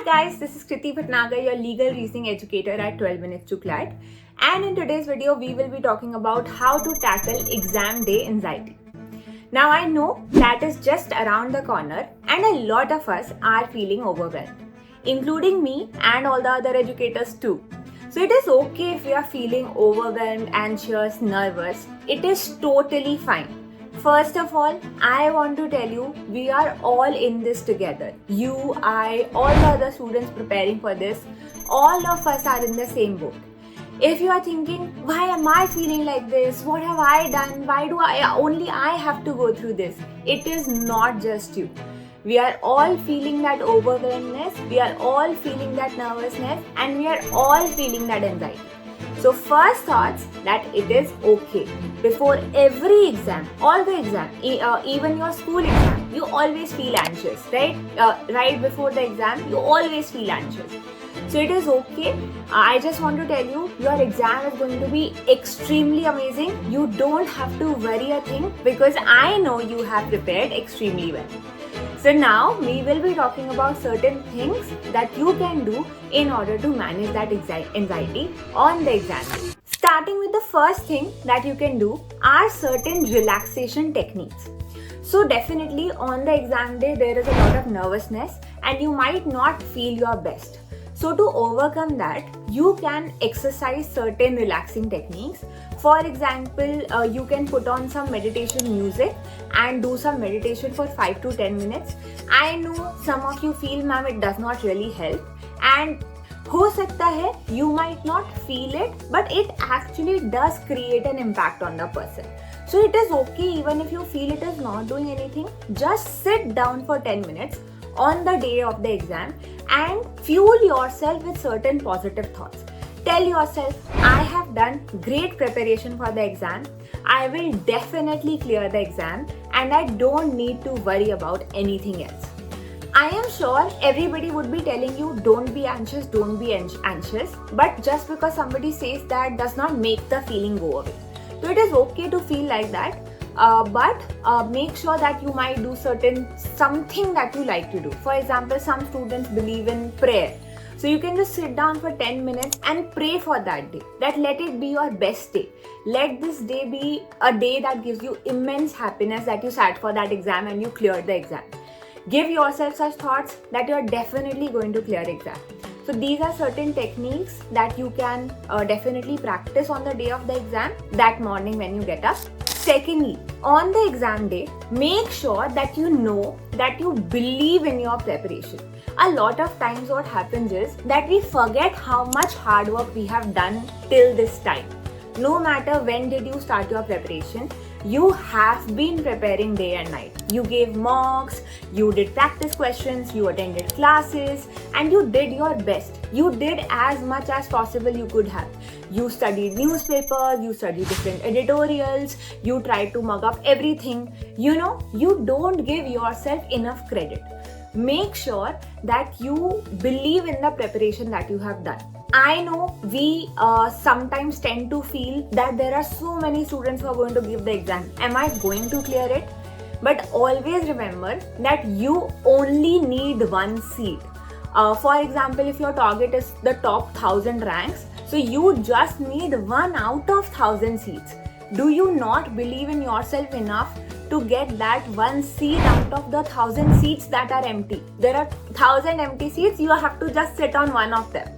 guys, this is Kriti Bhatnagar, your legal reasoning educator at 12 Minutes to CLAT. And in today's video, we will be talking about how to tackle exam day anxiety. Now I know that is just around the corner and a lot of us are feeling overwhelmed, including me and all the other educators too. So it is okay if you are feeling overwhelmed, anxious, nervous. It is totally fine. First of all, I want to tell you, we are all in this together. You, I, all the other students preparing for this, all of us are in the same boat. If you are thinking, why am I feeling like this? What have I done? Why do only I have to go through this? It is not just you. We are all feeling that overwhelmness, we are all feeling that nervousness, and we are all feeling that anxiety. So first thoughts that it is okay. Before every exam, all the exam, even your school exam, you always feel anxious, right? Right before the exam, you always feel anxious. So it is okay. I just want to tell you, your exam is going to be extremely amazing. You don't have to worry a thing because I know you have prepared extremely well. So now we will be talking about certain things that you can do in order to manage that anxiety on the exam day. Starting with the first thing that you can do are certain relaxation techniques. So definitely on the exam day there is a lot of nervousness and you might not feel your best. So to overcome that, you can exercise certain relaxing techniques. For example, you can put on some meditation music and do some meditation for 5 to 10 minutes. I know some of you feel, ma'am, it does not really help. And ho sakta hai, you might not feel it, but it actually does create an impact on the person. So it is okay even if you feel it is not doing anything. Just sit down for 10 minutes on the day of the exam and fuel yourself with certain positive thoughts. Tell yourself, I have done great preparation for the exam. I will definitely clear the exam and I don't need to worry about anything else. I am sure everybody would be telling you, don't be anxious, don't be anxious. But just because somebody says that does not make the feeling go away. So it is okay to feel like that. But make sure that you might do something that you like to do. For example, some students believe in prayer. So you can just sit down for 10 minutes and pray for that day. That let it be your best day. Let this day be a day that gives you immense happiness that you sat for that exam and you cleared the exam. Give yourself such thoughts that you are definitely going to clear exam. So these are certain techniques that you can definitely practice on the day of the exam, that morning when you get up. Secondly, on the exam day, make sure that you know that you believe in your preparation. A lot of times what happens is that we forget how much hard work we have done till this time. No matter when did you start your preparation, you have been preparing day and night. You gave mocks, you did practice questions, you attended classes, and you did your best. You did as much as possible you could have. You studied newspapers, you studied different editorials, you tried to mug up everything. You don't give yourself enough credit. Make sure that you believe in the preparation that you have done. I know we sometimes tend to feel that there are so many students who are going to give the exam. Am I going to clear it? But always remember that you only need one seat. For example, if your target is the top 1000 ranks, so you just need 1 out of 1000 seats. Do you not believe in yourself enough to get that one seat out of the 1000 seats that are empty? There are 1000 empty seats, you have to just sit on one of them.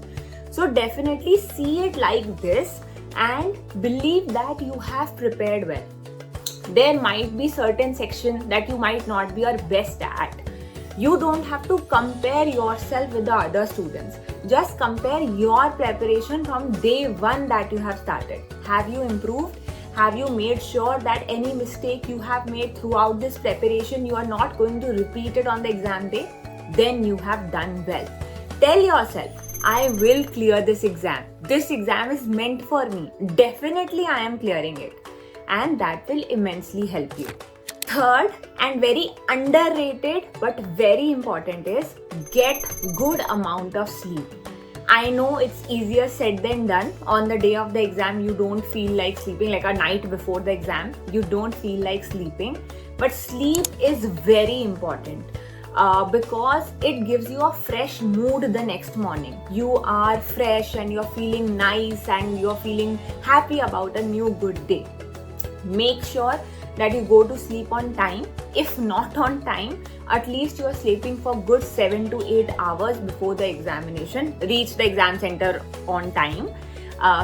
So definitely see it like this and believe that you have prepared well. There might be certain sections that you might not be your best at. You don't have to compare yourself with the other students. Just compare your preparation from day one that you have started. Have you improved? Have you made sure that any mistake you have made throughout this preparation, you are not going to repeat it on the exam day? Then you have done well. Tell yourself, I will clear this exam. This exam is meant for me. Definitely I am clearing it. And that will immensely help you. Third and very underrated but very important is get good amount of sleep. I know it's easier said than done. On the day of the exam, you don't feel like sleeping, like a night before the exam, you don't feel like sleeping. But sleep is very important. because it gives you a fresh mood the next morning. You are fresh and you're feeling nice and you're feeling happy about a new good day. Make sure that you go to sleep on time. If not on time, at least you are sleeping for good 7 to 8 hours before the examination. Reach the exam center on time.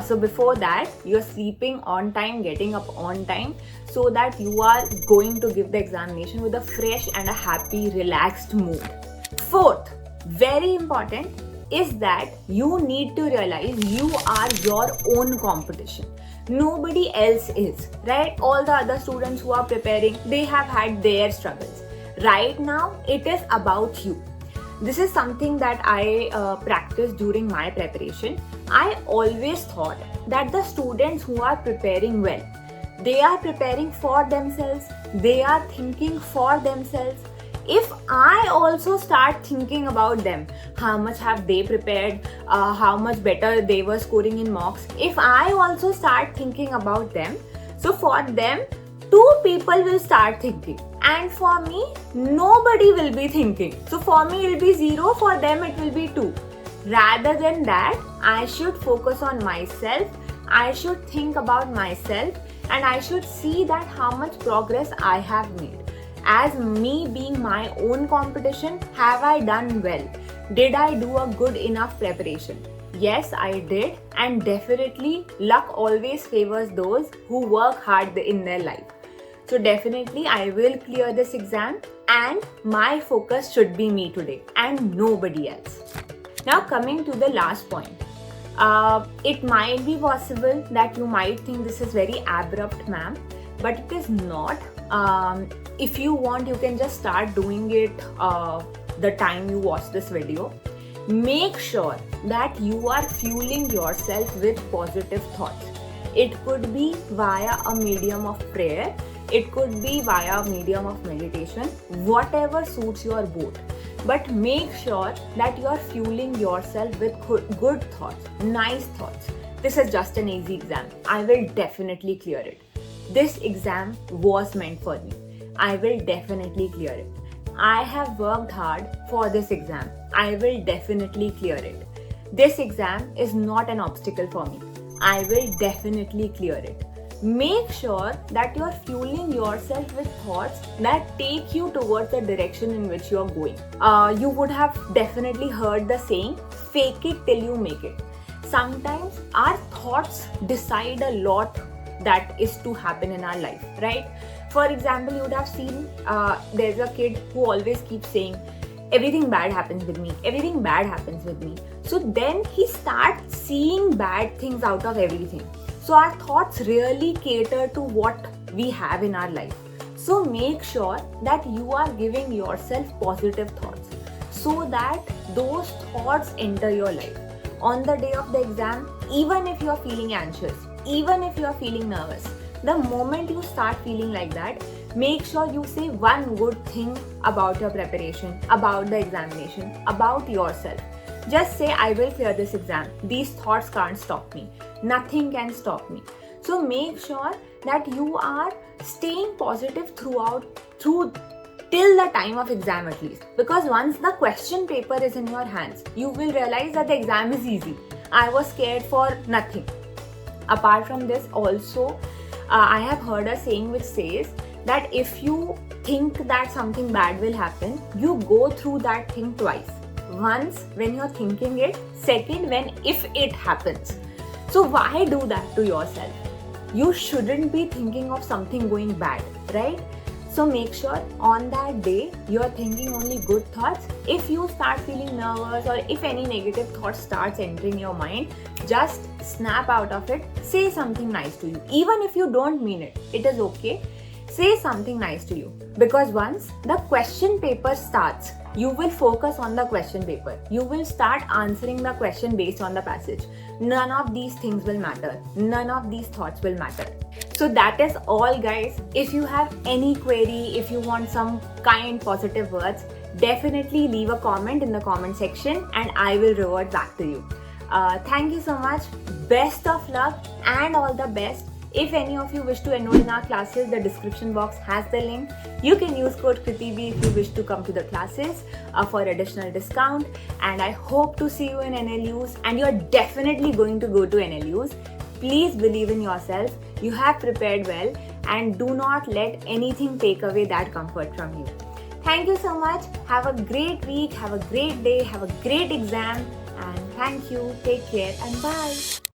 So before that, you're sleeping on time, getting up on time, so that you are going to give the examination with a fresh and a happy, relaxed mood. Fourth, very important, is that you need to realize you are your own competition. Nobody else is, right? All the other students who are preparing, they have had their struggles. Right now, it is about you. This is something that I practiced during my preparation. I always thought that the students who are preparing well, they are preparing for themselves, they are thinking for themselves. If I also start thinking about them, how much have they prepared, how much better they were scoring in mocks, if I also start thinking about them, so for them, 2 people will start thinking. And for me, nobody will be thinking. So for me, it will be 0, for them, it will be 2. Rather than that, I should focus on myself, I should think about myself, and I should see that how much progress I have made. As me being my own competition, have I done well? Did I do a good enough preparation? Yes, I did, and definitely luck always favors those who work hard in their life. So definitely I will clear this exam, and my focus should be me today and nobody else. Now coming to the last point. It might be possible that you might think this is very abrupt, ma'am, but it is not. If you want, you can just start doing it the time you watch this video. Make sure that you are fueling yourself with positive thoughts. It could be via a medium of prayer, it could be via a medium of meditation, whatever suits your boat. But make sure that you are fueling yourself with good thoughts, nice thoughts. This is just an easy exam. I will definitely clear it. This exam was meant for me. I will definitely clear it. I have worked hard for this exam. I will definitely clear it. This exam is not an obstacle for me. I will definitely clear it. Make sure that you are fueling yourself with thoughts that take you towards the direction in which you are going. You would have definitely heard the saying, fake it till you make it. Sometimes our thoughts decide a lot that is to happen in our life, right? For example, you would have seen there's a kid who always keeps saying, everything bad happens with me, everything bad happens with me. So then he starts seeing bad things out of everything. So our thoughts really cater to what we have in our life. So make sure that you are giving yourself positive thoughts so that those thoughts enter your life. On the day of the exam, even if you are feeling anxious, even if you are feeling nervous, the moment you start feeling like that, make sure you say one good thing about your preparation, about the examination, about yourself. Just say, I will clear this exam. These thoughts can't stop me. Nothing can stop me. So make sure that you are staying positive till the time of exam at least. Because once the question paper is in your hands, you will realize that the exam is easy. I was scared for nothing. Apart from this, also, I have heard a saying which says that if you think that something bad will happen, you go through that thing twice. Once when you're thinking it, second when if it happens. So why do that to yourself? You shouldn't be thinking of something going bad, right? So make sure on that day you're thinking only good thoughts. If you start feeling nervous or if any negative thought starts entering your mind, just snap out of it. Say something nice to you. Even if you don't mean it, it is okay. Say something nice to you. Because once the question paper starts, you will focus on the question paper. You will start answering the question based on the passage. None of these things will matter. None of these thoughts will matter. So that is all, guys. If you have any query, if you want some kind positive words, definitely leave a comment in the comment section and I will revert back to you. Thank you so much. Best of luck and all the best. If any of you wish to enroll in our classes, the description box has the link. You can use code KritiB if you wish to come to the classes for additional discount. And I hope to see you in NLUs, and you're definitely going to go to NLUs. Please believe in yourself. You have prepared well, and do not let anything take away that comfort from you. Thank you so much. Have a great week, have a great day, have a great exam, and thank you. Take care and bye.